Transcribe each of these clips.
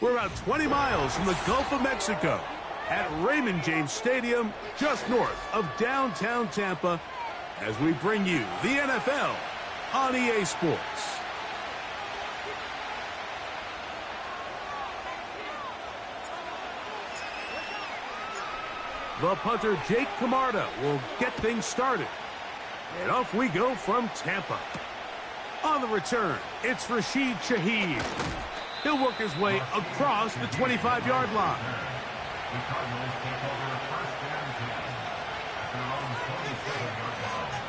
We're about 20 miles from the Gulf of Mexico at Raymond James Stadium, just north of downtown Tampa, as we bring you the NFL on EA Sports. The punter, Jake Camarda, will get things started. And off we go from Tampa. On the return, it's Rashid Shaheed. He'll work his way across the 25-yard line. The Cardinals take over first down and 10 at their own 27-yard line.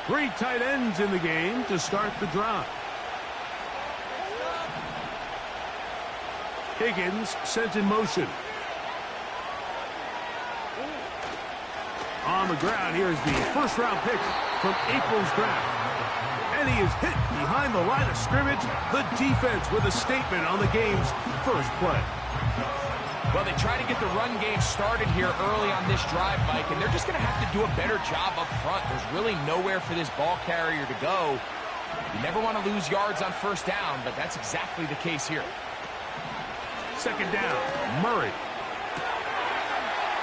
Three tight ends in the game to start the drive. Higgins sent in motion. On the ground, here's the first-round pick from April's draft. And he is hit behind the line of scrimmage. The defense with a statement on the game's first play. Well, they try to get the run game started here early on this drive, Mike, and they're just going to have to do a better job up front. There's really nowhere for this ball carrier to go. You never want to lose yards on first down, but that's exactly the case here. Second down, Murray.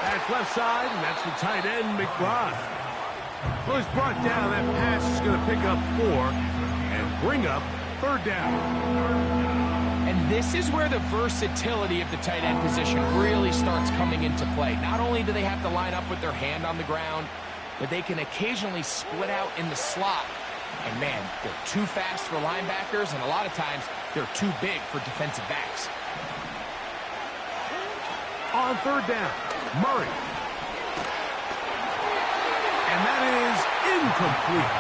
That's left side, and that's the tight end, McBride. Well, he's brought down. That pass is going to pick up 4 and bring up third down. And this is where the versatility of the tight end position really starts coming into play. Not only do they have to line up with their hand on the ground, but they can occasionally split out in the slot. And, man, they're too fast for linebackers, and a lot of times they're too big for defensive backs. On third down, Murray. And that is incomplete.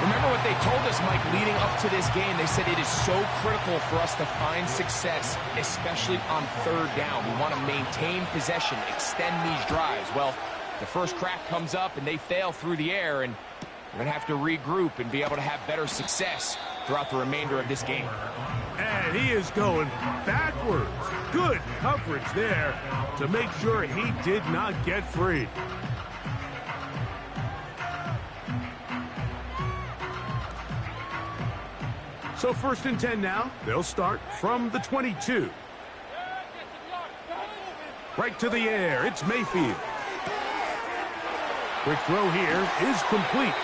Remember what they told us, Mike, leading up to this game. They said it is so critical for us to find success, especially on third down. We want to maintain possession, extend these drives. Well, the first crack comes up and they fail through the air, and we're going to have to regroup and be able to have better success throughout the remainder of this game. And he is going backwards. Good coverage there to make sure he did not get free. So first and 10 now. They'll start from the 22. Right to the air. It's Mayfield. Quick throw here is complete.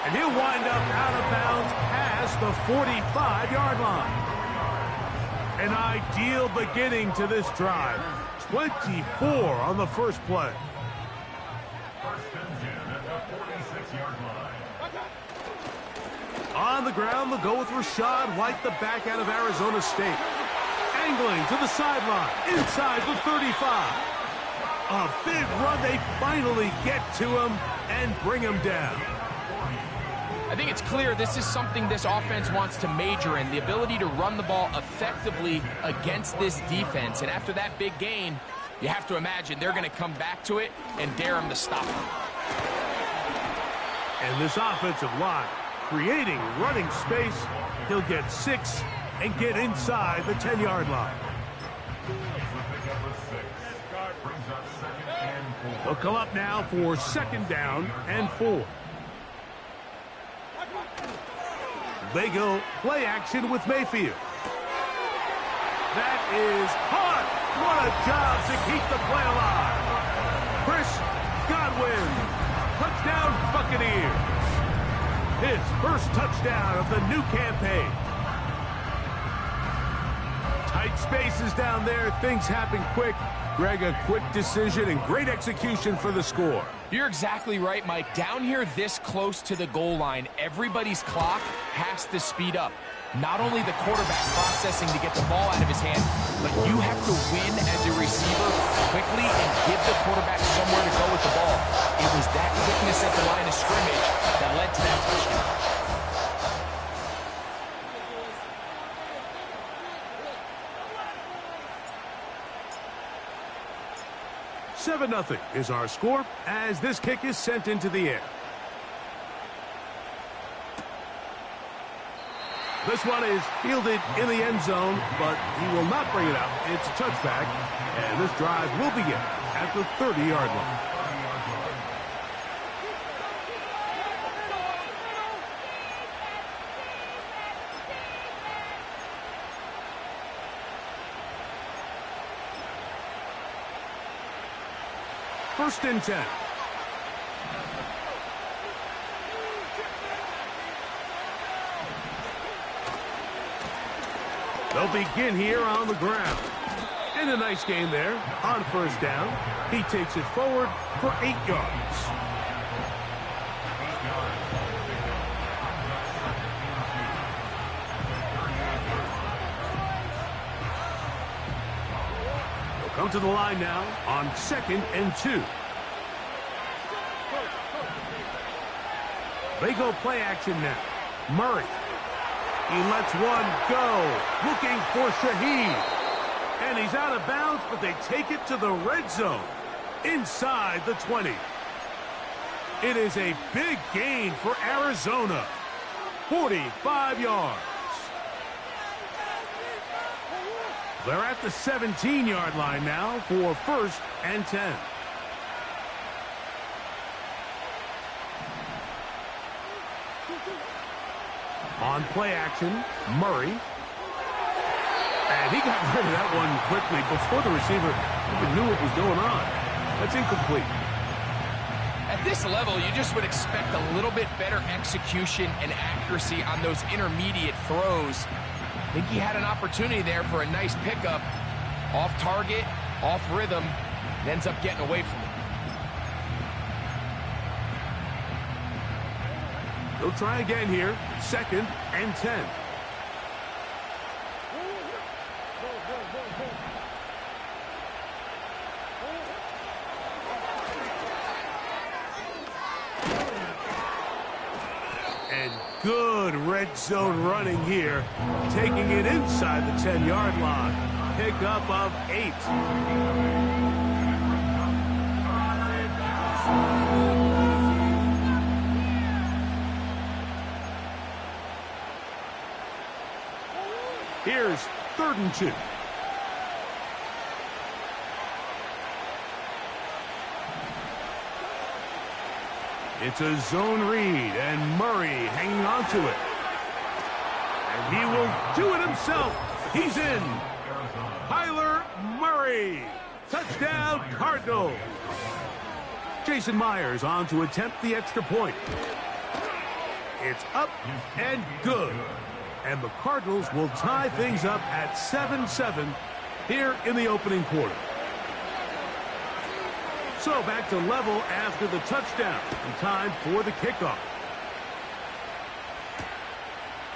And he'll wind up out of bounds past the 45-yard line. An ideal beginning to this drive. 24 on the first play. First and 10 at the 46-yard line. On the ground, they'll go with Rashad White, the back out of Arizona State. Angling to the sideline, inside the 35. A big run. They finally get to him and bring him down. I think it's clear this is something this offense wants to major in, the ability to run the ball effectively against this defense. And after that big gain, you have to imagine they're going to come back to it and dare him to stop him. And this offensive line, creating running space, he'll get 6 and get inside the 10-yard line. They'll come up now for second down and 4. They go play action with Mayfield. That is hot. What a job to keep the play alive. Chris Godwin, touchdown Buccaneers. His first touchdown of the new campaign. Tight spaces down there. Things happen quick. Greg, a quick decision and great execution for the score. You're exactly right, Mike. Down here this close to the goal line, everybody's clock has to speed up. Not only the quarterback processing to get the ball out of his hand, but you have to win as a receiver quickly and give the quarterback somewhere to go with the ball. It was that quickness at the line of scrimmage that led to that touchdown. 7-0 is our score as this kick is sent into the air. This one is fielded in the end zone, but he will not bring it out. It's a touchback, and this drive will begin at the 30-yard line. First and 10. They'll begin here on the ground. And a nice game there on first down. He takes it forward for 8 yards. They'll come to the line now on 2nd and 2. They go play action now. Murray. He lets one go, looking for Shaheed. And he's out of bounds, but they take it to the red zone, inside the 20. It is a big gain for Arizona, 45 yards. They're at the 17-yard line now for 1st and 10. On play action, Murray. And he got rid of that one quickly before the receiver even knew what was going on. That's incomplete. At this level, you just would expect a little bit better execution and accuracy on those intermediate throws. I think he had an opportunity there for a nice pickup. Off target, off rhythm, and ends up getting away from it. They'll try again here. 2nd and 10. And good red zone running here, taking it inside the 10-yard line. Pickup of 8. Here's 3rd and 2. It's a zone read, and Murray hanging on to it. And he will do it himself. He's in. Kyler Murray. Touchdown, Cardinals. Jason Myers on to attempt the extra point. It's up and good. And the Cardinals will tie things up at 7-7 here in the opening quarter. So back to level after the touchdown. And time for the kickoff.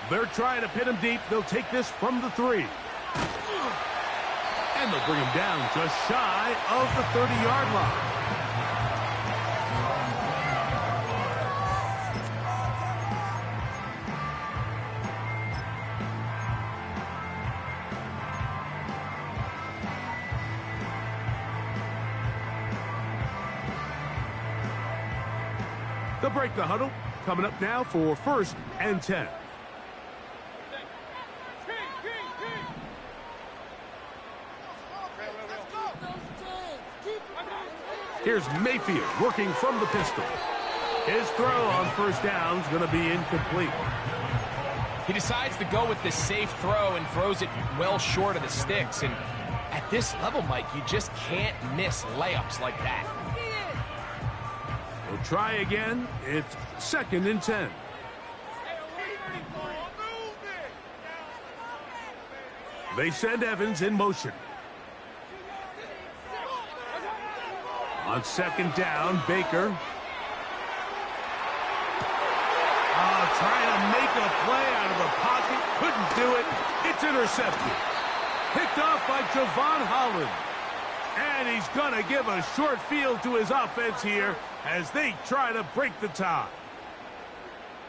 They're trying to pin him deep. They'll take this from the 3. And they'll bring him down just shy of the 30-yard line. They'll break the huddle. Coming up now for 1st and 10. Here's Mayfield working from the pistol. His throw on first down is going to be incomplete. He decides to go with the safe throw and throws it well short of the sticks. And at this level, Mike, you just can't miss layups like that. We'll try again. It's 2nd and 10. They send Evans in motion. On 2nd down, Baker. Trying to make a play out of the pocket. Couldn't do it. It's intercepted. Picked off by Javon Holland. And he's going to give a short field to his offense here as they try to break the tie.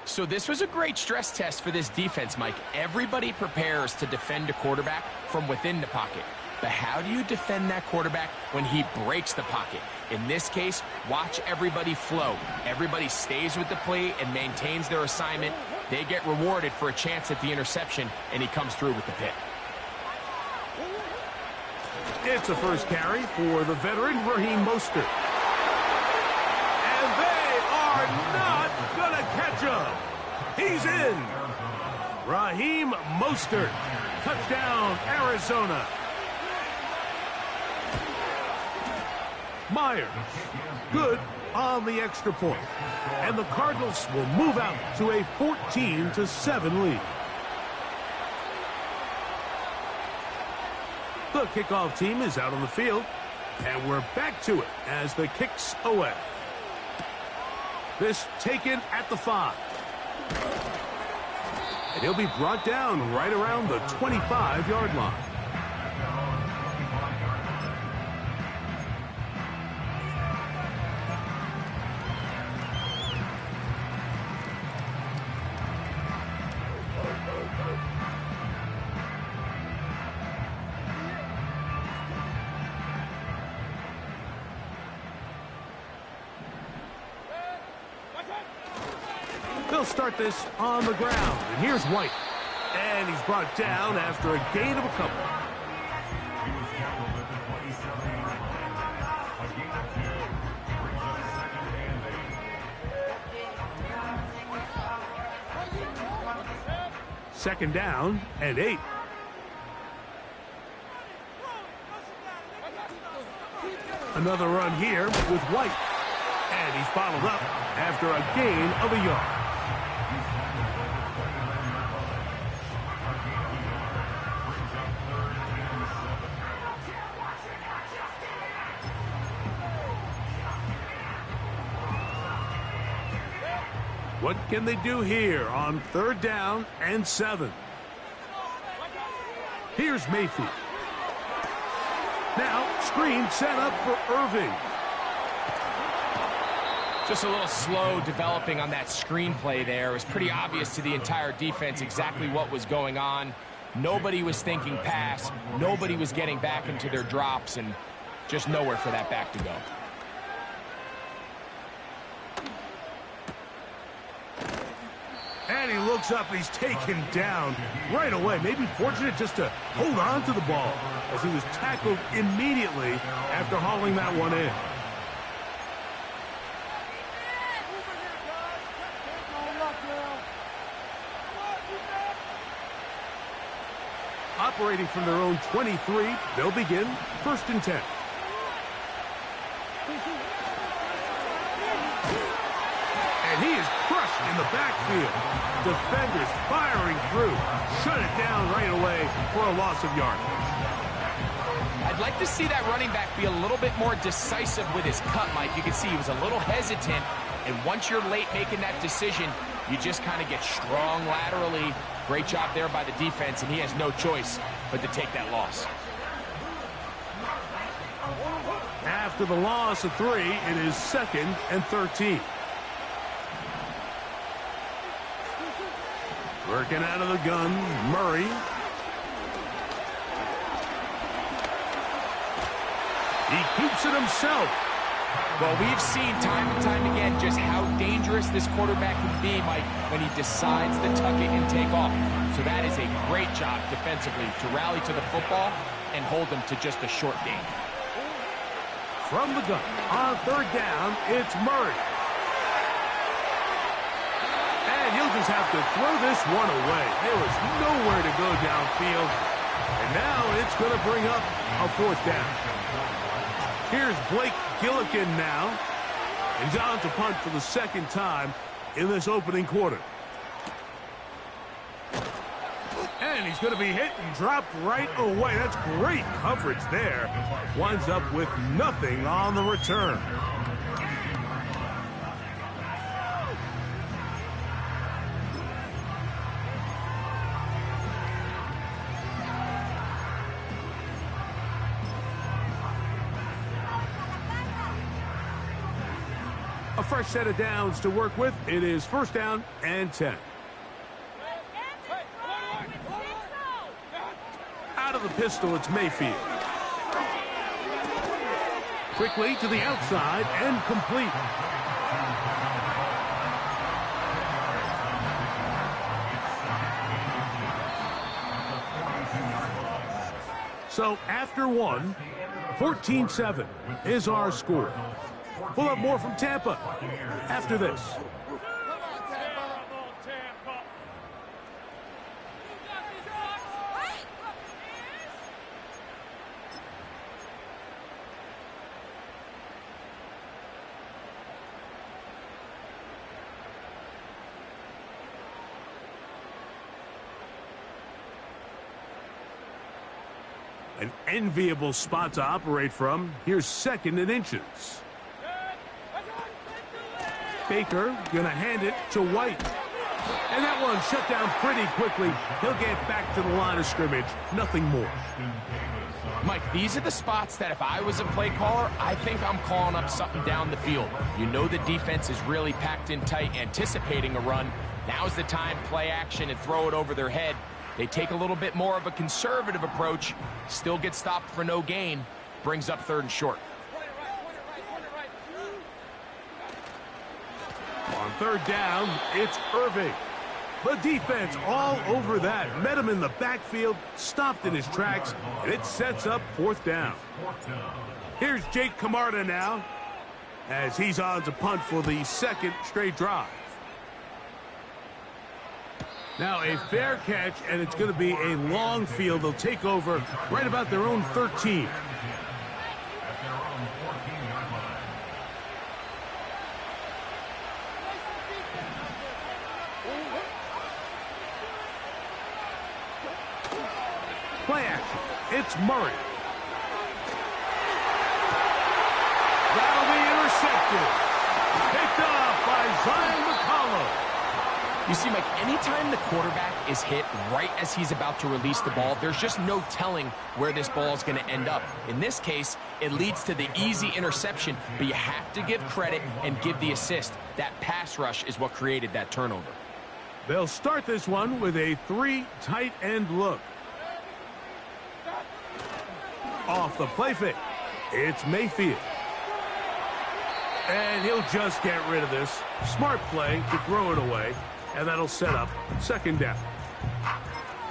So this was a great stress test for this defense, Mike. Everybody prepares to defend a quarterback from within the pocket. But how do you defend that quarterback when he breaks the pocket? In this case, watch everybody flow. Everybody stays with the play and maintains their assignment. They get rewarded for a chance at the interception, and he comes through with the pick. It's a first carry for the veteran Raheem Mostert. And they are not going to catch him. He's in. Raheem Mostert. Touchdown, Arizona. Myers. Good on the extra point. And the Cardinals will move out to a 14-7 lead. The kickoff team is out on the field, and we're back to it as the kick's away. This taken at the 5. And he'll be brought down right around the 25-yard line. They'll start this on the ground. And here's White. And he's brought down after a gain of a couple. He was tackled at the 27-yard line. A gain of 2. Brings up 2nd and 8. Second down and 8. Another run here with White. And he's bottled up after a gain of a yard. What can they do here on 3rd down and 7? Here's Mayfield. Now, screen set up for Irving. Just a little slow developing on that screenplay there. It was pretty obvious to the entire defense exactly what was going on. Nobody was thinking pass. Nobody was getting back into their drops, and just nowhere for that back to go. And he looks up, and he's taken down right away. Maybe fortunate just to hold on to the ball as he was tackled immediately after hauling that one in. Operating from their own 23, they'll begin 1st and 10. And he is crushed in the backfield. Defenders firing through. Shut it down right away for a loss of yardage. I'd like to see that running back be a little bit more decisive with his cut, Mike. You can see he was a little hesitant, and once you're late making that decision, you just kind of get strong laterally. Great job there by the defense, and he has no choice but to take that loss. After the loss of 3, it is 2nd and 13. Working out of the gun, Murray. He keeps it himself. Well, we've seen time and time again just how dangerous this quarterback can be, Mike, when he decides to tuck it and take off. So that is a great job defensively to rally to the football and hold them to just a short gain. From the gun, on 3rd down, it's Murray. And he'll just have to throw this one away. There was nowhere to go downfield. And now it's going to bring up a 4th down. Here's Blake Gillikin now. He's on to punt for the 2nd time in this opening quarter. And he's going to be hit and dropped right away. That's great coverage there. Winds up with nothing on the return. A fresh set of downs to work with. It is 1st down and 10. Out of the pistol, it's Mayfield. Quickly to the outside and complete. So after one, 14-7 is our score. We'll have more from Tampa after this. An enviable spot to operate from. Here's second and inches. Baker gonna hand it to White. And that one shut down pretty quickly. He'll get back to the line of scrimmage. Nothing more. Mike, these are the spots that if I was a play caller, I think I'm calling up something down the field. You know the defense is really packed in tight, anticipating a run. Now's the time, play action and throw it over their head. They take a little bit more of a conservative approach, still get stopped for no gain, brings up third and short. On third down, it's Irving. The defense all over that. Met him in the backfield, stopped in his tracks, and it sets up fourth down. Here's Jake Camarda now, as he's on to punt for the second straight drive. Now a fair catch, and it's going to be a long field. They'll take over right about their own 13. Play action. It's Murray. That'll be intercepted. Picked off by Zion McCollum. You see, Mike, anytime the quarterback is hit right as he's about to release the ball, there's just no telling where this ball is going to end up. In this case, it leads to the easy interception, but you have to give credit and give the assist. That pass rush is what created that turnover. They'll start this one with a 3 tight end look. Off the play fake, it's Mayfield. And he'll just get rid of this. Smart play to throw it away. And that'll set up second down.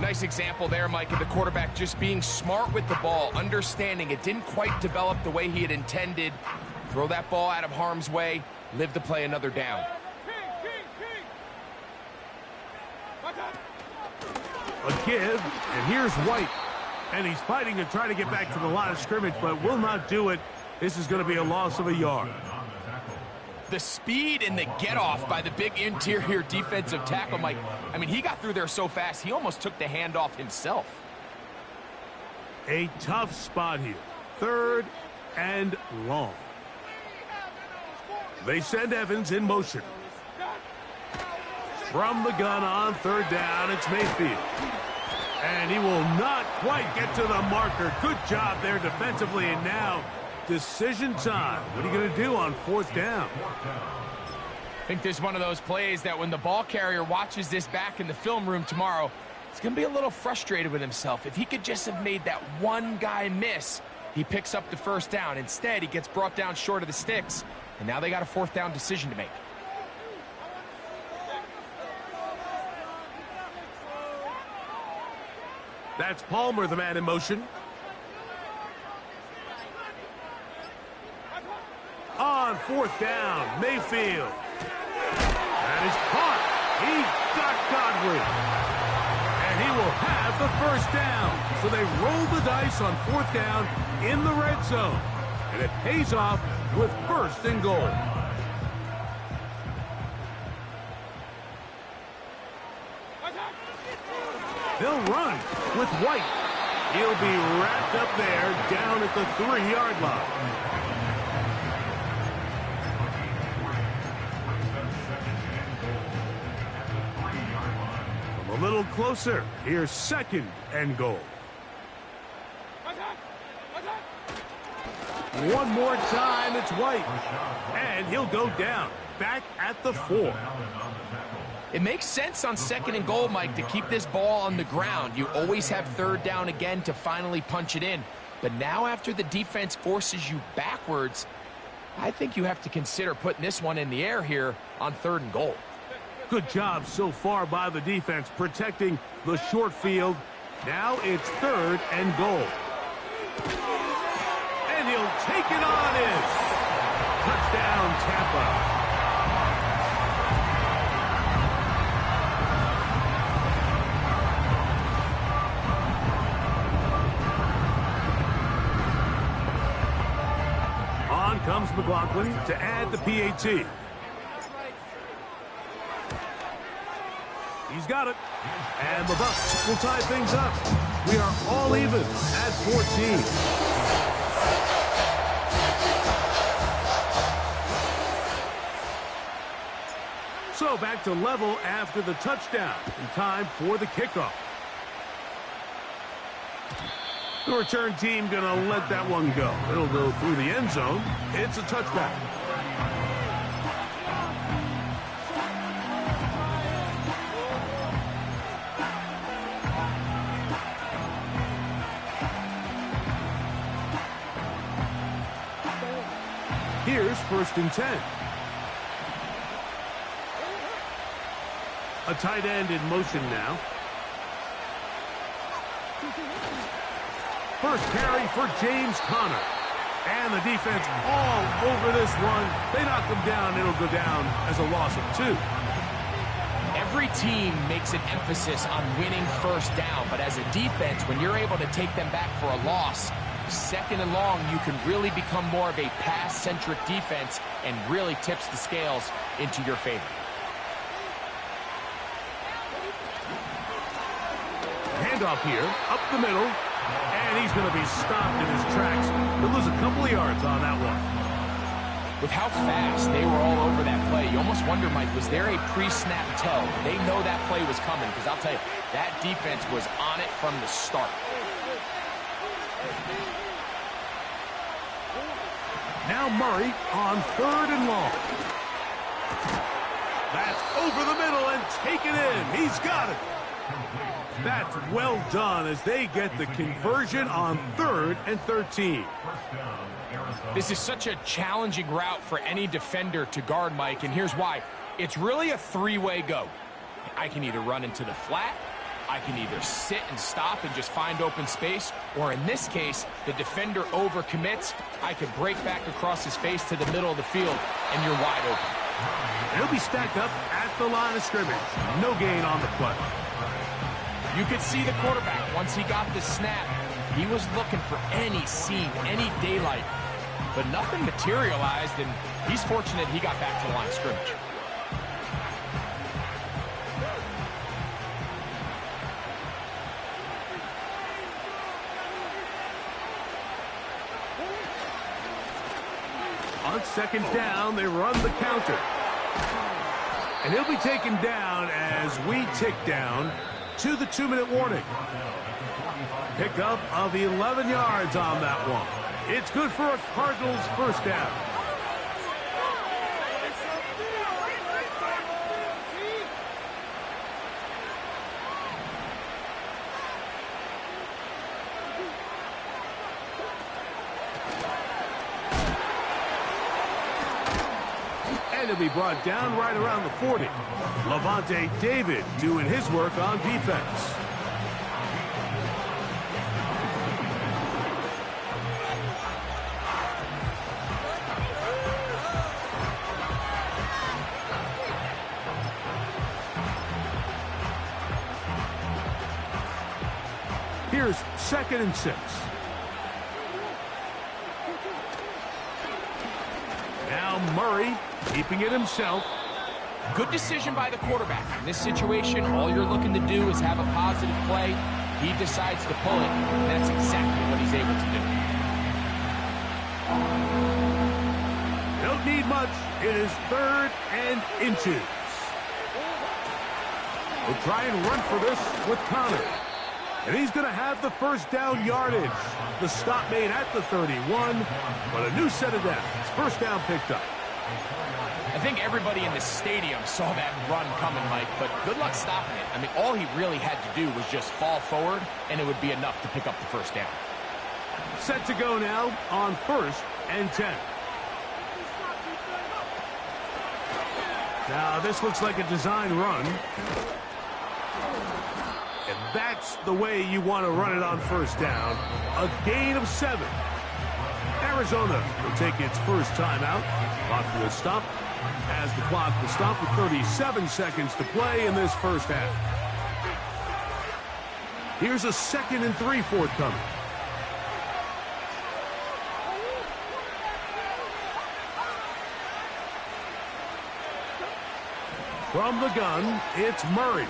Nice example there, Mike, of the quarterback just being smart with the ball, understanding it didn't quite develop the way he had intended. Throw that ball out of harm's way, live to play another down. A give, and here's White. And he's fighting to try to get back to the line of scrimmage, but will not do it. This is going to be a loss of a yard. The speed and the get-off by the big interior defensive tackle, Mike. I mean, he got through there so fast, he almost took the handoff himself. A tough spot here. Third and long. They send Evans in motion. From the gun on third down, it's Mayfield. And he will not quite get to the marker. Good job there defensively, and now decision time. What are you going to do on fourth down? I think this is one of those plays that when the ball carrier watches this back in the film room tomorrow, he's going to be a little frustrated with himself. If he could just have made that one guy miss, he picks up the first down. Instead, he gets brought down short of the sticks, and now they got a fourth down decision to make. That's Palmer, the man in motion. On fourth down, Mayfield. That is caught. He got Godwin. And he will have the first down. So they roll the dice on fourth down in the red zone. And it pays off with first and goal. They'll run with White. He'll be wrapped up there down at the 3-yard line. A little closer. Here's second and goal. One more time, it's White. And he'll go down, back at the 4. It makes sense on second and goal, Mike, to keep this ball on the ground. You always have third down again to finally punch it in. But now after the defense forces you backwards, I think you have to consider putting this one in the air here on third and goal. Good job so far by the defense protecting the short field. Now it's third and goal. And he'll take it on in. Touchdown, Tampa. On comes McLaughlin to add the PAT. He's got it. And the Bucs will tie things up. We are all even at 14. So back to level after the touchdown. In time for the kickoff. The return team going to let that one go. It'll go through the end zone. It's a touchback. Here's 1st and 10. A tight end in motion now. First carry for James Conner. And the defense all over this one. They knock him down. It'll go down as a loss of 2. Every team makes an emphasis on winning first down, but as a defense, when you're able to take them back for a loss, 2nd and long, you can really become more of a pass-centric defense and really tips the scales into your favor. Handoff here, up the middle, and he's going to be stopped in his tracks. He'll lose a couple of yards on that one. With how fast they were all over that play, you almost wonder, Mike, was there a pre-snap tell? Did they know that play was coming? Because I'll tell you, that defense was on it from the start. Now Murray on 3rd and long. That's over the middle and taken in. He's got it. That's well done as they get the conversion on 3rd and 13. This is such a challenging route for any defender to guard, Mike, and here's why. It's really a 3-way go. I can either run into the flat, I can either sit and stop and just find open space, or in this case, the defender overcommits. I could break back across his face to the middle of the field, and you're wide open. He'll be stacked up at the line of scrimmage. No gain on the play. You could see the quarterback, once he got the snap, he was looking for any seam, any daylight, but nothing materialized, and he's fortunate he got back to the line of scrimmage. On 2nd down, they run the counter. And he'll be taken down as we tick down to the 2-minute warning. Pickup of 11 yards on that one. It's good for a Cardinals first down. And it'll be brought down right around the 40. Levante David doing his work on defense. Here's 2nd and 6. Now Murray keeping it himself. Good decision by the quarterback. In this situation, all you're looking to do is have a positive play. He decides to pull it, and that's exactly what he's able to do. Don't need much. It is 3rd and inches. We'll try and run for this with Conner. And he's going to have the first down yardage. The stop made at the 31, but a new set of downs. First down picked up. I think everybody in the stadium saw that run coming, Mike, but good luck stopping it. I mean, all he really had to do was just fall forward, and it would be enough to pick up the first down. Set to go now on 1st and 10. Now, this looks like a design run. And that's the way you want to run it on first down. A gain of 7. Arizona will take its first timeout. Clock will stop as the clock will stop with 37 seconds to play in this first half. Here's a 2nd and 3 forthcoming. From the gun, it's Murray.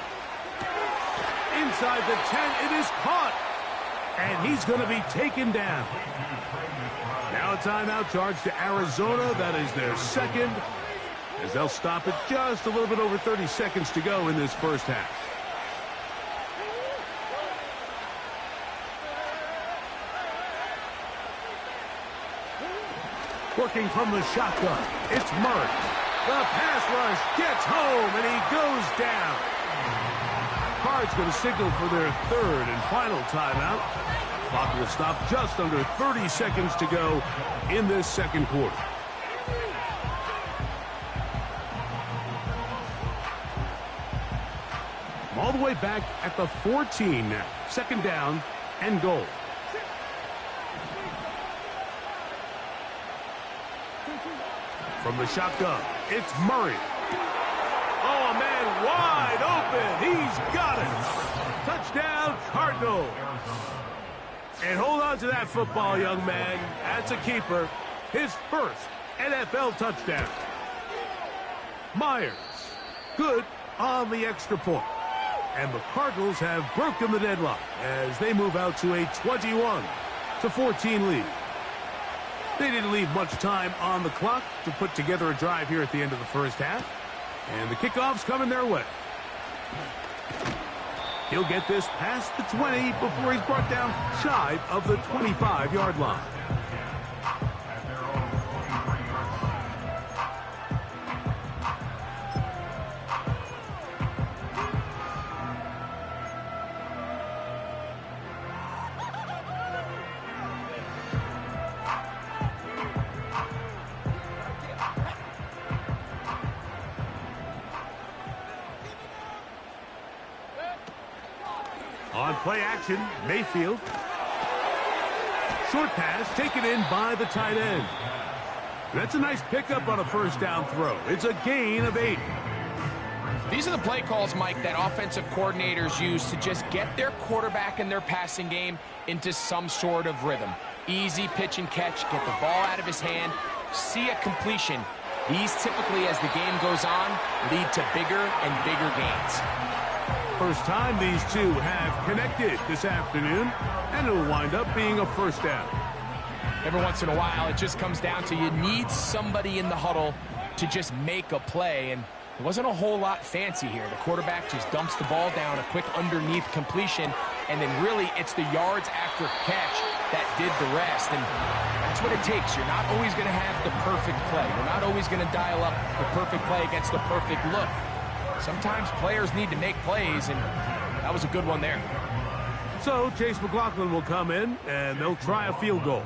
Inside the 10, it is caught. And he's going to be taken down. Now a timeout charge to Arizona. That is their 2nd. As they'll stop it just a little bit over 30 seconds to go in this first half. Working from the shotgun, it's Murray. The pass rush gets home, and he goes down. Cards going to signal for their 3rd and final timeout. Clock will stop just under 30 seconds to go in this 2nd quarter. All the way back at the 14 now. 2nd down and goal. From the shotgun, it's Murray. Oh, man, wide open. He's got it. Touchdown, Cardinals. And hold on to that football, young man. That's a keeper. His first NFL touchdown. Myers, good on the extra point. And the Cardinals have broken the deadlock as they move out to a 21-14 lead. They didn't leave much time on the clock to put together a drive here at the end of the first half. And the kickoff's coming their way. He'll get this past the 20 before he's brought down shy of the 25-yard line. On play action, Mayfield. Short pass taken in by the tight end. That's a nice pickup on a first down throw. It's a gain of 8. These are the play calls, Mike, that offensive coordinators use to just get their quarterback and their passing game into some sort of rhythm. Easy pitch and catch, get the ball out of his hand, see a completion. These typically, as the game goes on, lead to bigger and bigger gains. First time these two have connected this afternoon, and it'll wind up being a first down. Every once in a while, it just comes down to you need somebody in the huddle to just make a play, and it wasn't a whole lot fancy here. The quarterback just dumps the ball down, a quick underneath completion, and then really it's the yards after catch that did the rest, and that's what it takes. You're not always going to have the perfect play. You're not always going to dial up the perfect play against the perfect look. Sometimes players need to make plays, and that was a good one there. So Chase McLaughlin will come in, and they'll try a field goal.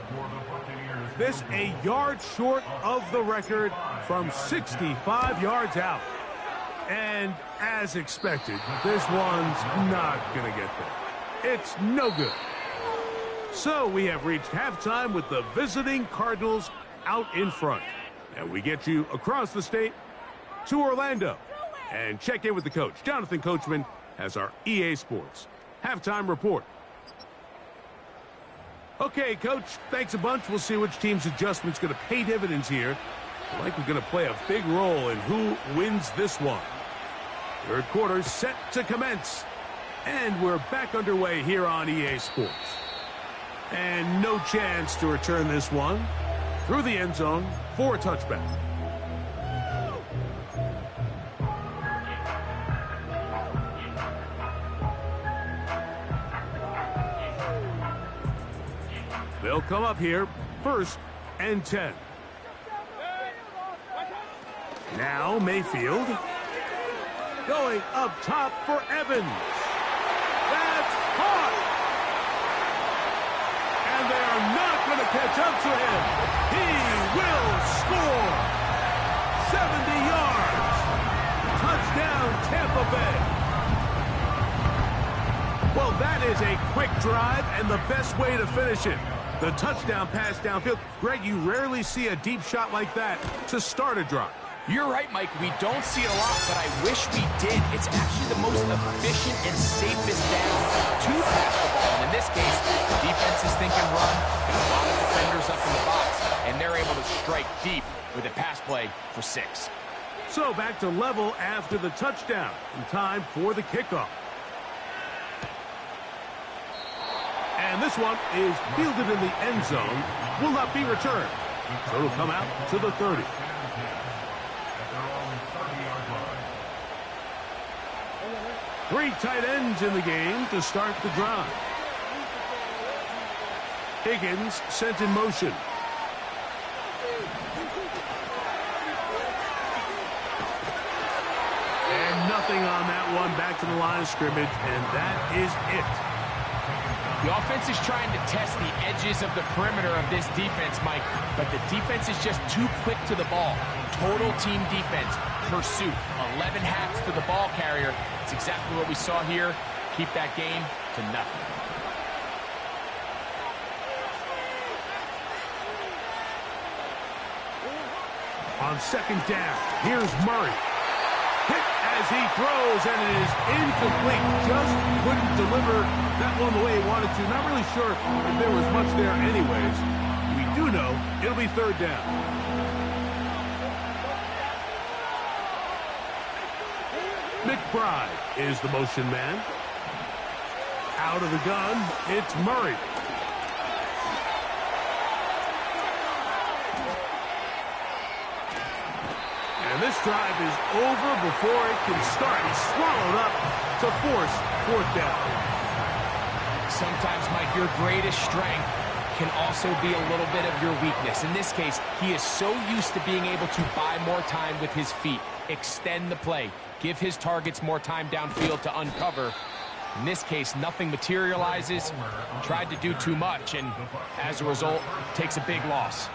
This a yard short of the record from 65 yards out. And as expected, this one's not going to get there. It's no good. So we have reached halftime with the visiting Cardinals out in front. And we get you across the state to Orlando. And check in with the coach. Jonathan Coachman has our EA Sports halftime report. Okay, Coach, thanks a bunch. We'll see which team's adjustment's going to pay dividends here. Likely going to play a big role in who wins this one. Third quarter set to commence. And we're back underway here on EA Sports. And no chance to return this one through the end zone for a touchback. They'll come up here, 1st and 10. Now Mayfield going up top for Evans. That's caught. And they are not going to catch up to him. He will score. 70 yards. Touchdown, Tampa Bay. drive and the best way to finish it. The touchdown pass downfield. Greg, you rarely see a deep shot like that to start a drive. You're right, Mike. We don't see it a lot, but I wish we did. It's actually the most efficient and safest down to pass the ball. And in this case, the defense is thinking run, got a lot of defenders up in the box, and they're able to strike deep with a pass play for 6. So back to level after the touchdown. And time for the kickoff. And this one is fielded in the end zone. Will not be returned. So it'll come out to the 30. Three tight ends in the game to start the drive. Higgins sent in motion. And nothing on that one. Back to the line of scrimmage, and that is it. The offense is trying to test the edges of the perimeter of this defense, Mike, but the defense is just too quick to the ball. Total team defense, pursuit, 11 hats to the ball carrier. It's exactly what we saw here. Keep that game to nothing. On second down, here's Murray. Hit as he throws, and it is incomplete. Just couldn't deliver that one the way he wanted to. Not really sure if there was much there anyways. We do know it'll be third down. McBride is the motion man. Out of the gun, it's Murray. And this drive is over before it can start. He's swallowed up to force fourth down. Sometimes, Mike, your greatest strength can also be a little bit of your weakness. In this case, he is so used to being able to buy more time with his feet, extend the play, give his targets more time downfield to uncover. In this case, nothing materializes, tried to do too much, and as a result, takes a big loss.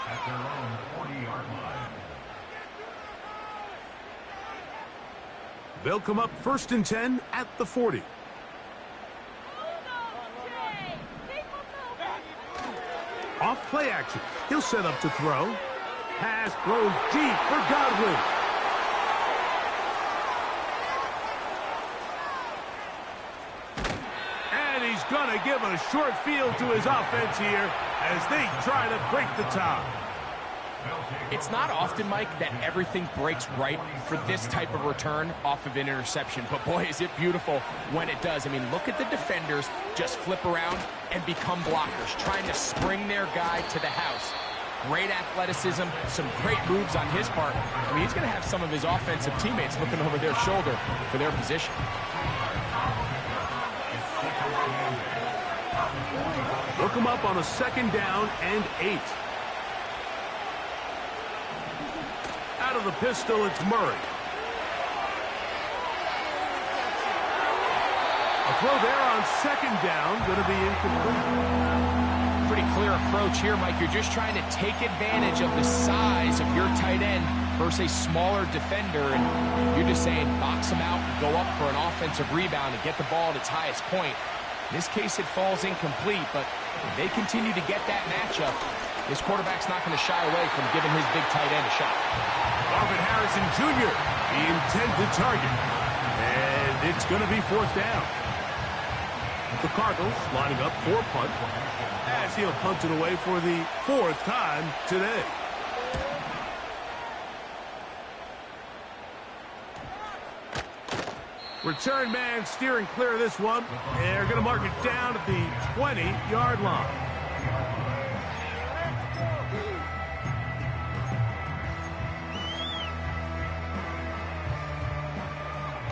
At their own 40-yard line. They'll come up 1st and 10 at the 40. Off play action. He'll set up to throw. Pass throws deep for Godwin. And he's going to give a short field to his offense here as they try to break the tie. It's not often, Mike, that everything breaks right for this type of return off of an interception. But, boy, is it beautiful when it does. I mean, look at the defenders just flip around and become blockers, trying to spring their guy to the house. Great athleticism, some great moves on his part. I mean, he's going to have some of his offensive teammates looking over their shoulder for their position. Look him up on a 2nd down and 8. Out of the pistol, it's Murray. A throw there on 2nd down, going to be incomplete. Pretty clear approach here, Mike. You're just trying to take advantage of the size of your tight end versus a smaller defender, and you're just saying box him out, go up for an offensive rebound, and get the ball at its highest point. In this case, it falls incomplete, but if they continue to get that matchup, this quarterback's not going to shy away from giving his big tight end a shot. Marvin Harrison Jr., the intended target. And it's going to be 4th down. The Cardinals lining up for punt as he'll punt it away for the 4th time today. Return man steering clear of this one. They're going to mark it down at the 20-yard line.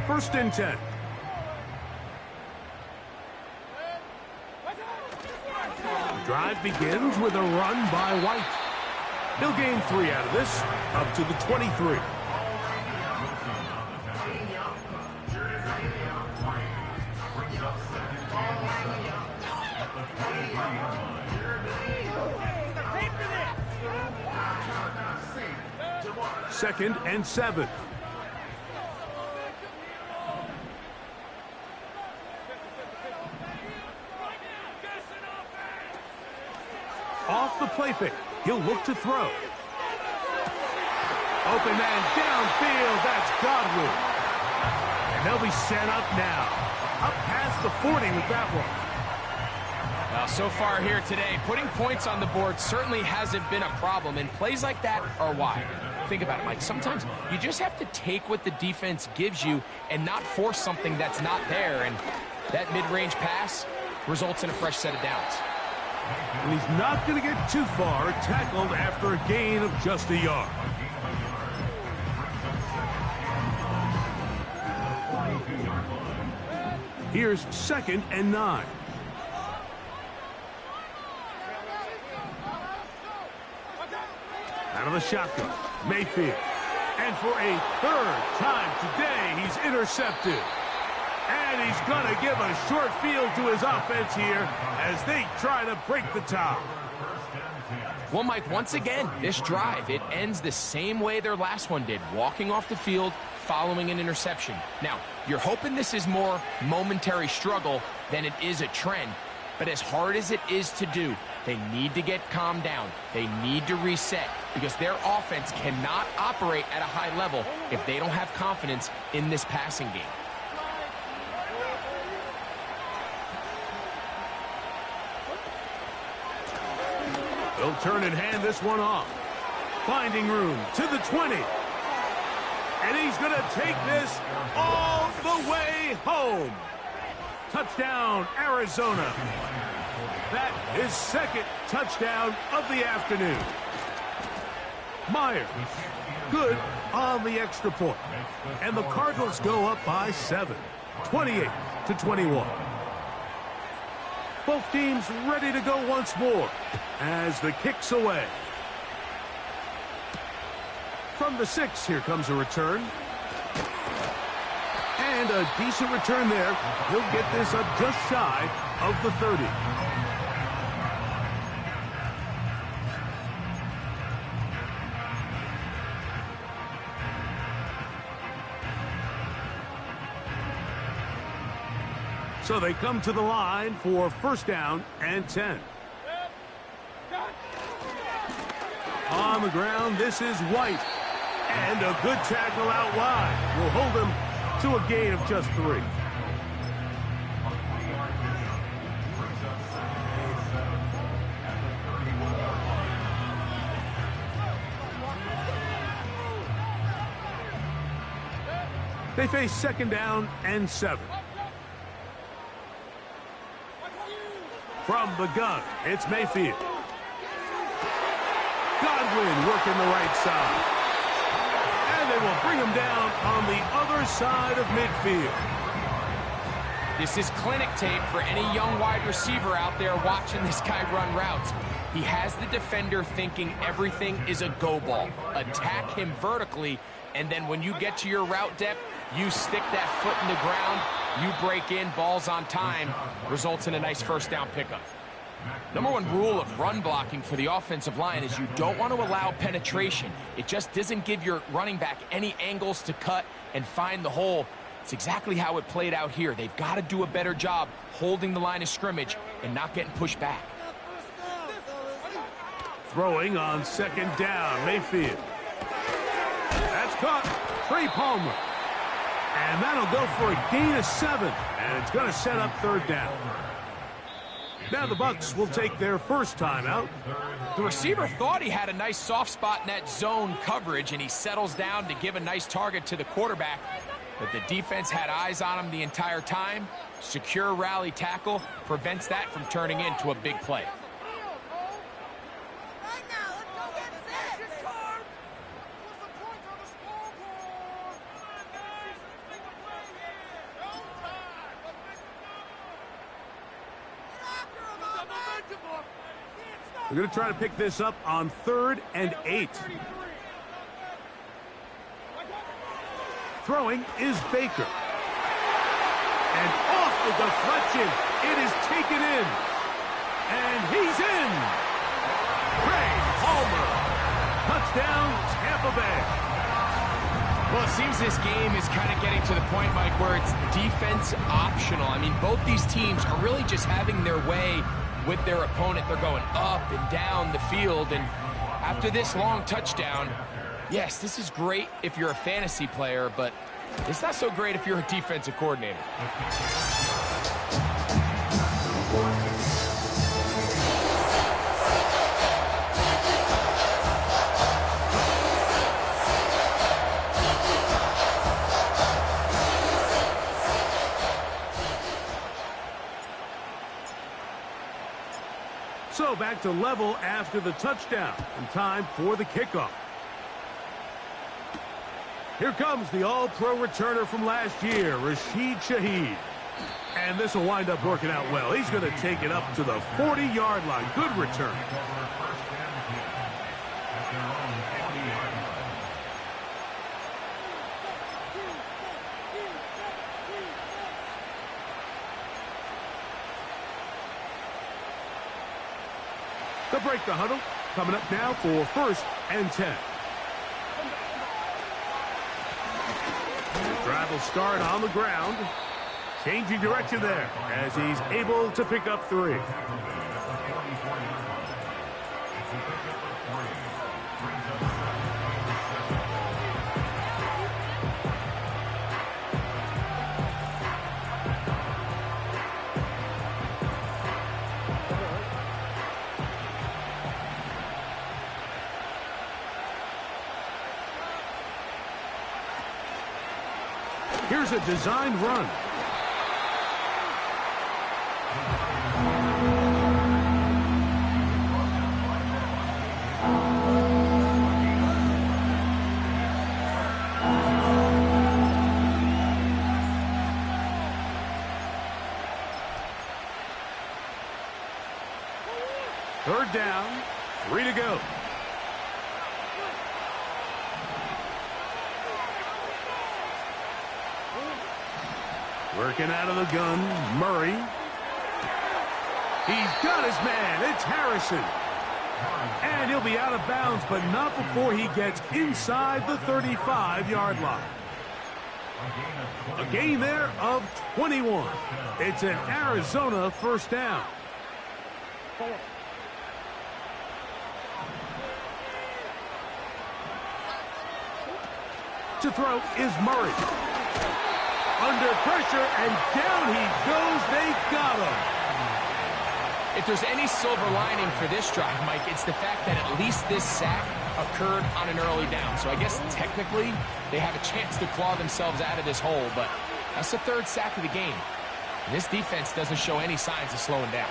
First and 10. The drive begins with a run by White. He'll gain 3 out of this, up to the 23. Second and 7. play fake. He'll look to throw. Open man downfield. That's Godwin. And they'll be set up now. Up past the 40 with that one. Well, so far here today, putting points on the board certainly hasn't been a problem, and plays like that are why. Think about it, Mike. Sometimes you just have to take what the defense gives you and not force something that's not there, and that mid-range pass results in a fresh set of downs. And he's not going to get too far, tackled after a gain of just a yard. Here's 2nd and 9. Out of the shotgun, Mayfield. And for a 3rd time today, he's intercepted. And he's going to give a short field to his offense here as they try to break the tie. Well, Mike, once again, this drive, it ends the same way their last one did, walking off the field following an interception. Now, you're hoping this is more momentary struggle than it is a trend, but as hard as it is to do, they need to get calmed down. They need to reset because their offense cannot operate at a high level if they don't have confidence in this passing game. They'll turn and hand this one off. Finding room to the 20. And he's going to take this all the way home. Touchdown, Arizona. That is 2nd touchdown of the afternoon. Myers, good on the extra point. And the Cardinals go up by 7, 28-21. Both teams ready to go once more as the kick's away. From the 6, here comes a return. And a decent return there. He'll get this up just shy of the 30. So they come to the line for 1st down and 10. On the ground, this is White. And a good tackle out wide will hold him to a gain of just 3. They face 2nd down and 7. From the gun, it's Mayfield. Godwin working the right side. And they will bring him down on the other side of midfield. This is clinic tape for any young wide receiver out there watching this guy run routes. He has the defender thinking everything is a go ball. Attack him vertically, and then when you get to your route depth, you stick that foot in the ground, you break in, balls on time, results in a nice 1st down pickup. Number 1 rule of run blocking for the offensive line is you don't want to allow penetration. It just doesn't give your running back any angles to cut and find the hole. It's exactly how it played out here. They've got to do a better job holding the line of scrimmage and not getting pushed back. Throwing on 2nd down, Mayfield. That's caught. Trey Palmer. And that'll go for a gain of 7. And it's going to set up 3rd down. Now the Bucs will take their 1st timeout. The receiver thought he had a nice soft spot in that zone coverage, and he settles down to give a nice target to the quarterback. But the defense had eyes on him the entire time. Secure rally tackle prevents that from turning into a big play. We're going to try to pick this up on 3rd and 8. Throwing is Baker. And off the deflection, it is taken in. And he's in. Trey Palmer. Touchdown, Tampa Bay. Well, it seems this game is kind of getting to the point, Mike, where it's defense optional. I mean, both these teams are really just having their way with their opponent. They're going up and down the field, and after this long touchdown, yes, this is great if you're a fantasy player, but it's not so great if you're a defensive coordinator. So back to level after the touchdown, and time for the kickoff. Here comes the all-pro returner from last year, Rashid Shaheed. And this will wind up working out well. He's going to take it up to the 40-yard line. Good return. They'll break the huddle. Coming up now for 1st and 10. The drive will start on the ground. Changing direction there as he's able to pick up 3. Here's a designed run. Third down, 3 to go. Working out of the gun, Murray. He's got his man. It's Harrison. And he'll be out of bounds, but not before he gets inside the 35-yard line. A gain there of 21. It's an Arizona first down. To throw is Murray. Under pressure, and down he goes. They got him. If there's any silver lining for this drive, Mike, it's the fact that at least this sack occurred on an early down. So I guess technically they have a chance to claw themselves out of this hole, but that's the 3rd sack of the game. And this defense doesn't show any signs of slowing down.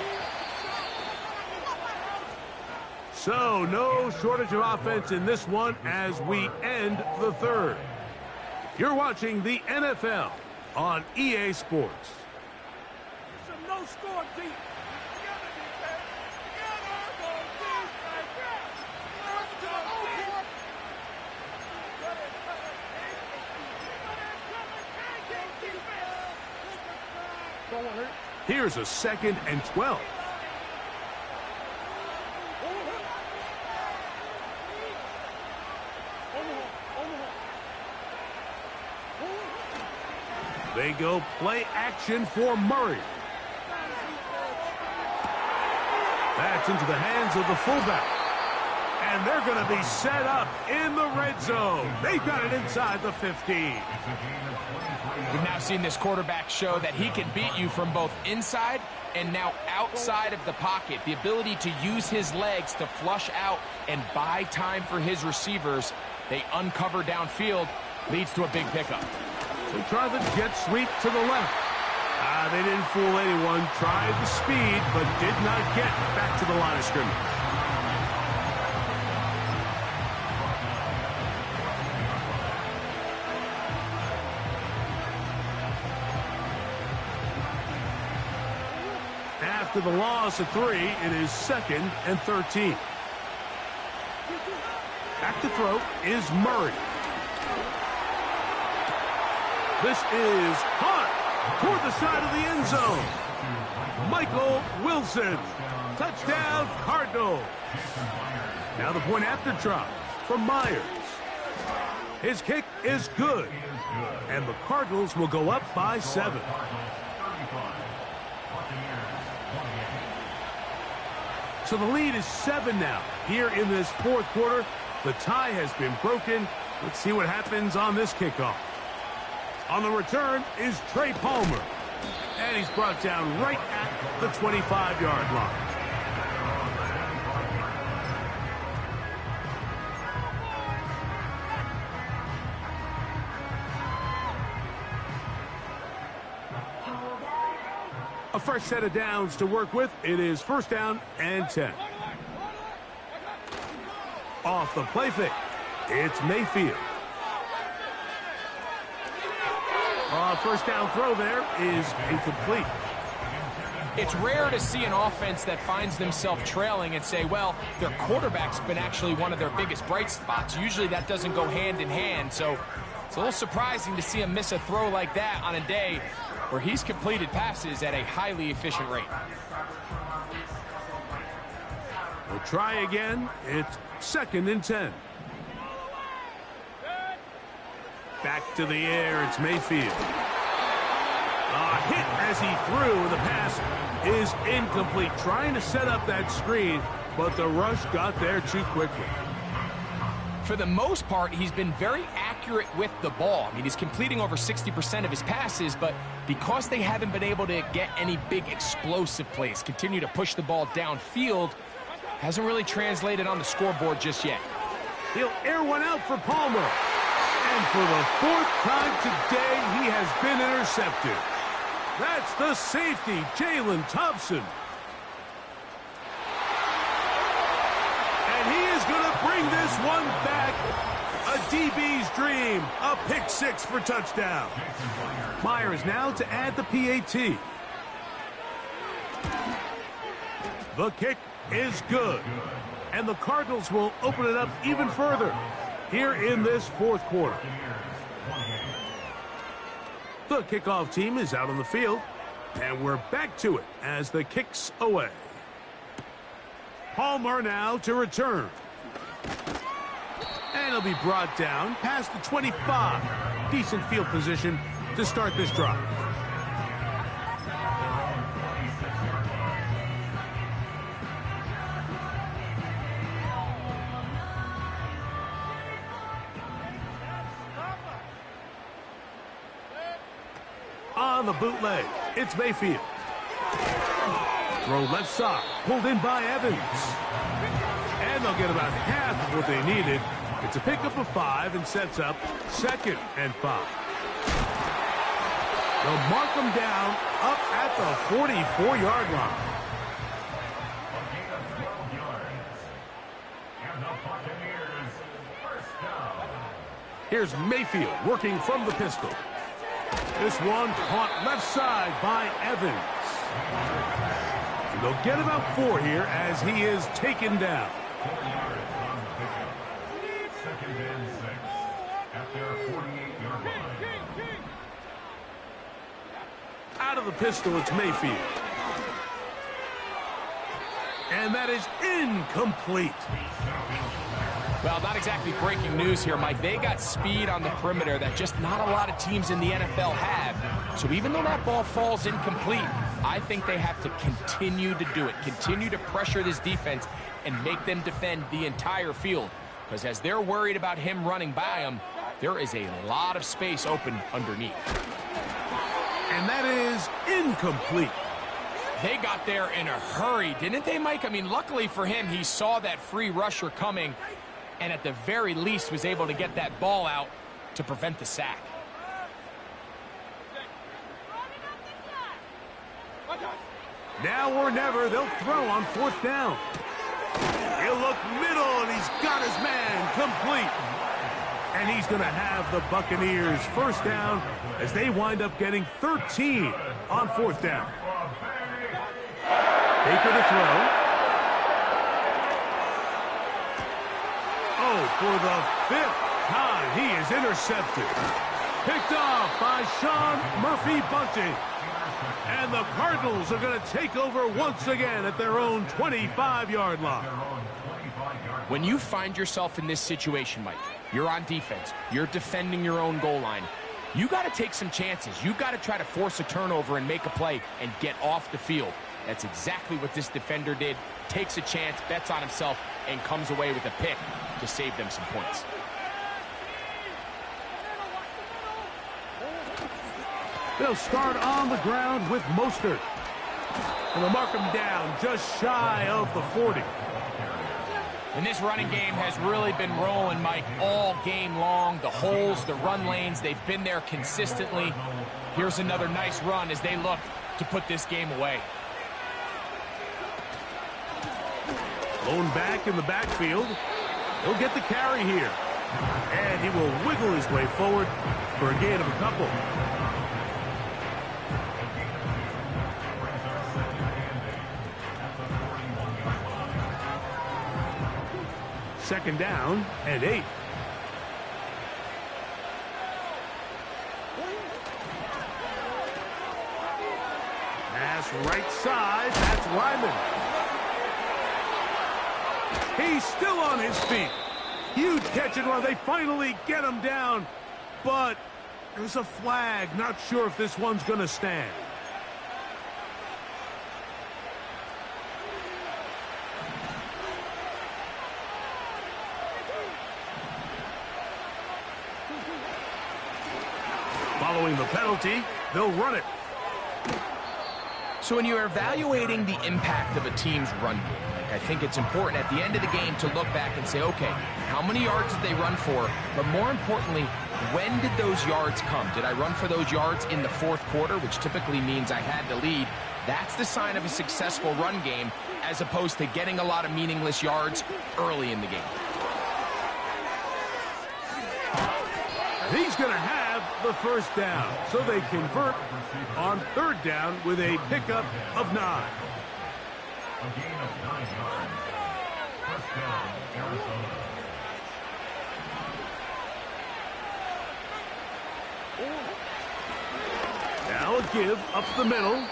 So no shortage of offense in this one as we end the 3rd. You're watching the NFL on EA Sports. Some no-score deep. Here's a 2nd and 12. They go play action for Murray. That's into the hands of the fullback. And they're going to be set up in the red zone. They've got it inside the 15. We've now seen this quarterback show that he can beat you from both inside and now outside of the pocket. The ability to use his legs to flush out and buy time for his receivers. They uncover downfield, leads to a big pickup. They try the jet sweep to the left. They didn't fool anyone. Tried the speed, but did not get back to the line of scrimmage. After the loss of 3, it is 2nd and 13. Back to throw is Murray. This is hot toward the side of the end zone. Michael Wilson. Touchdown, Cardinals. Now the point after try from Myers. His kick is good. And the Cardinals will go up by 7. So the lead is 7 now. Here in this fourth quarter, the tie has been broken. Let's see what happens on this kickoff. On the return is Trey Palmer. And he's brought down right at the 25-yard line. A fresh set of downs to work with. It is first down and 10. Off the play fake, it's Mayfield. First down throw there is incomplete. It's rare to see an offense that finds themselves trailing and say, well, their quarterback's been actually one of their biggest bright spots. Usually that doesn't go hand in hand, so it's a little surprising to see him miss a throw like that on a day where he's completed passes at a highly efficient rate. We'll try again. It's second and 10. Back to the air, it's Mayfield. Hit as he threw, and the pass is incomplete. Trying to set up that screen, but the rush got there too quickly. For the most part, he's been very accurate with the ball. I mean, he's completing over 60% of his passes, but because they haven't been able to get any big explosive plays, continue to push the ball downfield, hasn't really translated on the scoreboard just yet. He'll air one out for Palmer. And for the fourth time today, he has been intercepted. That's the safety, Jalen Thompson. And he is going to bring this one back. A DB's dream. A pick six for touchdown. Myers now to add the PAT. The kick is good. And the Cardinals will open it up even further here in this fourth quarter. The kickoff team is out on the field, and we're back to it as the kick's away. Palmer now to return. And he'll be brought down past the 25. Decent field position to start this drive. On the bootleg, it's Mayfield. Throw left side, pulled in by Evans. And they'll get about half of what they needed. It's a pickup of 5 and sets up second and 5. They'll mark them down up at the 44-yard line. And the Buccaneers first down. Here's Mayfield working from the pistol. This one caught left side by Evans. And they'll get about 4 here as he is taken down. 4 yards on the pickup. Second and 6 at their 48-yard line. Out of the pistol, it's Mayfield. And that is incomplete. Well, not exactly breaking news here, Mike. They got speed on the perimeter that just not a lot of teams in the NFL have. So even though that ball falls incomplete, I think they have to continue to do it, continue to pressure this defense and make them defend the entire field. Because as they're worried about him running by them, there is a lot of space open underneath. And that is incomplete. They got there in a hurry, didn't they, Mike? I mean, luckily for him, he saw that free rusher coming and at the very least was able to get that ball out to prevent the sack. Now or never, they'll throw on fourth down. He'll look middle, and he's got his man complete. And he's going to have the Buccaneers first down as they wind up getting 13 on fourth down. Baker to throw. Oh, for the 5th time, he is intercepted. Picked off by Sean Murphy-Bunting. And the Cardinals are going to take over once again at their own 25-yard line. When you find yourself in this situation, Mike, you're on defense, you're defending your own goal line, you got to take some chances. You got to try to force a turnover and make a play and get off the field. That's exactly what this defender did. Takes a chance, bets on himself, and comes away with a pick to save them some points. They'll start on the ground with Mostert. And they'll mark him down just shy of the 40. And this running game has really been rolling, Mike, all game long. The holes, the run lanes, they've been there consistently. Here's another nice run as they look to put this game away. Lone back in the backfield. He'll get the carry here. And he will wiggle his way forward for a gain of a couple. Second down and 8. Pass right side. That's Ryman. He's still on his feet. Huge catch and run. They finally get him down. But there's a flag. Not sure if this one's going to stand. Following the penalty, they'll run it. So when you're evaluating the impact of a team's run game, I think it's important at the end of the game to look back and say, okay, how many yards did they run for? But more importantly, when did those yards come? Did I run for those yards in the fourth quarter, which typically means I had the lead? That's the sign of a successful run game, as opposed to getting a lot of meaningless yards early in the game. He's going to have the first down, so they convert on third down with a pickup of 9. A gain of 9 yards. First down, Arizona. Now a give up the middle,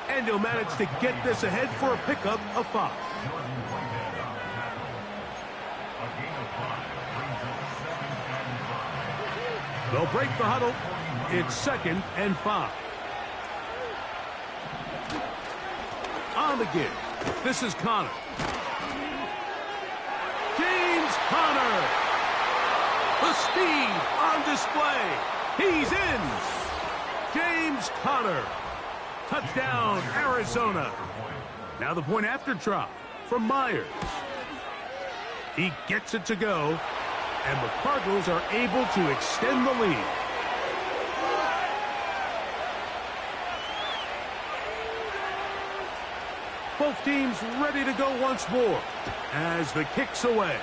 and he'll manage to get this ahead for a pickup of 5. They'll break the huddle. It's 2nd and 5. On the give. This is Connor. James Conner. The speed on display. He's in. James Conner. Touchdown, Arizona. Now the point after try from Myers. He gets it to go. And the Cardinals are able to extend the lead. Both teams ready to go once more as the kick's away.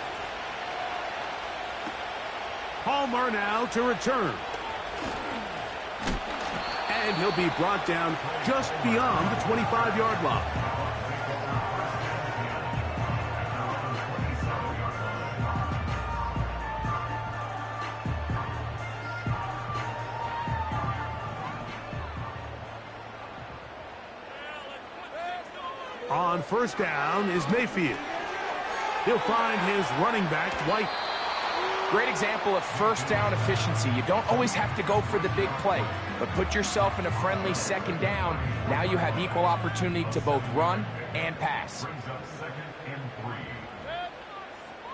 Palmer now to return. And he'll be brought down just beyond the 25-yard line. On first down is Mayfield. He'll find his running back, White. Great example of first down efficiency. You don't always have to go for the big play, but put yourself in a friendly second down. Now you have equal opportunity to both run and pass.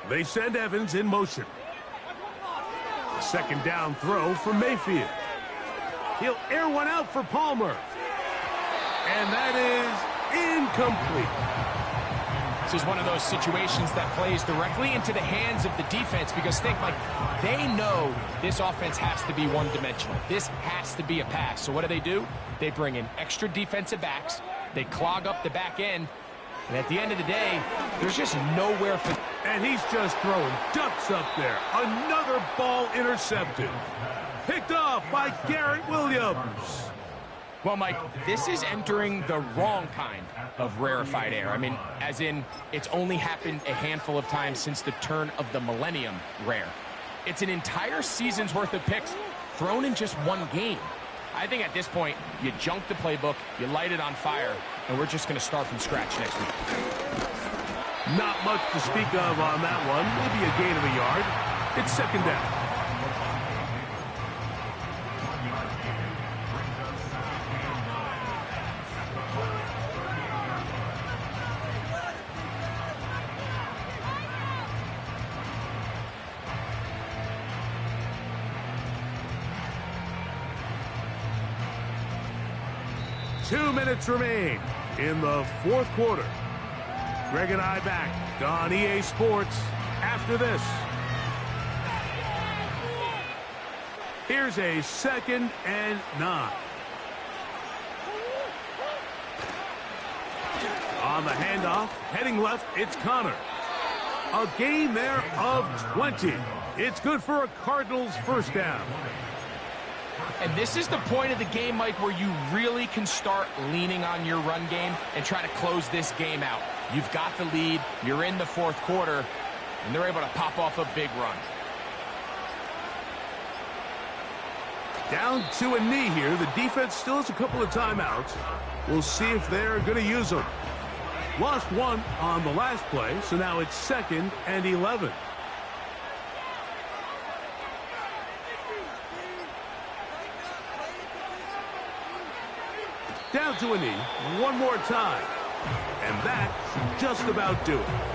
They send Evans in motion. A second down throw for Mayfield. He'll air one out for Palmer. And that is incomplete. This is one of those situations that plays directly into the hands of the defense, because think, Mike, they know this offense has to be one-dimensional. This has to be a pass. So what do? They bring in extra defensive backs. They clog up the back end. And at the end of the day, there's just nowhere for... And he's just throwing ducks up there. Another ball intercepted. Picked off by Garrett Williams. Well, Mike, this is entering the wrong kind of rarefied air. I mean, as in, it's only happened a handful of times since the turn of the millennium rare. It's an entire season's worth of picks thrown in just one game. I think at this point, you junk the playbook, you light it on fire, and we're just going to start from scratch next week. Not much to speak of on that one. Maybe a gain of a yard. It's second down. 2 minutes remain in the fourth quarter. Greg and I back on EA Sports after this. Here's a 2nd and 9. On the handoff, heading left, it's Connor. A gain there of 20. It's good for a Cardinals first down. And this is the point of the game, Mike, where you really can start leaning on your run game and try to close this game out. You've got the lead, you're in the fourth quarter, and they're able to pop off a big run. Down to a knee here. The defense still has a couple of timeouts. We'll see if they're going to use them. Lost one on the last play, so now it's 2nd and 11. Down to a knee one more time. And that should just about do it.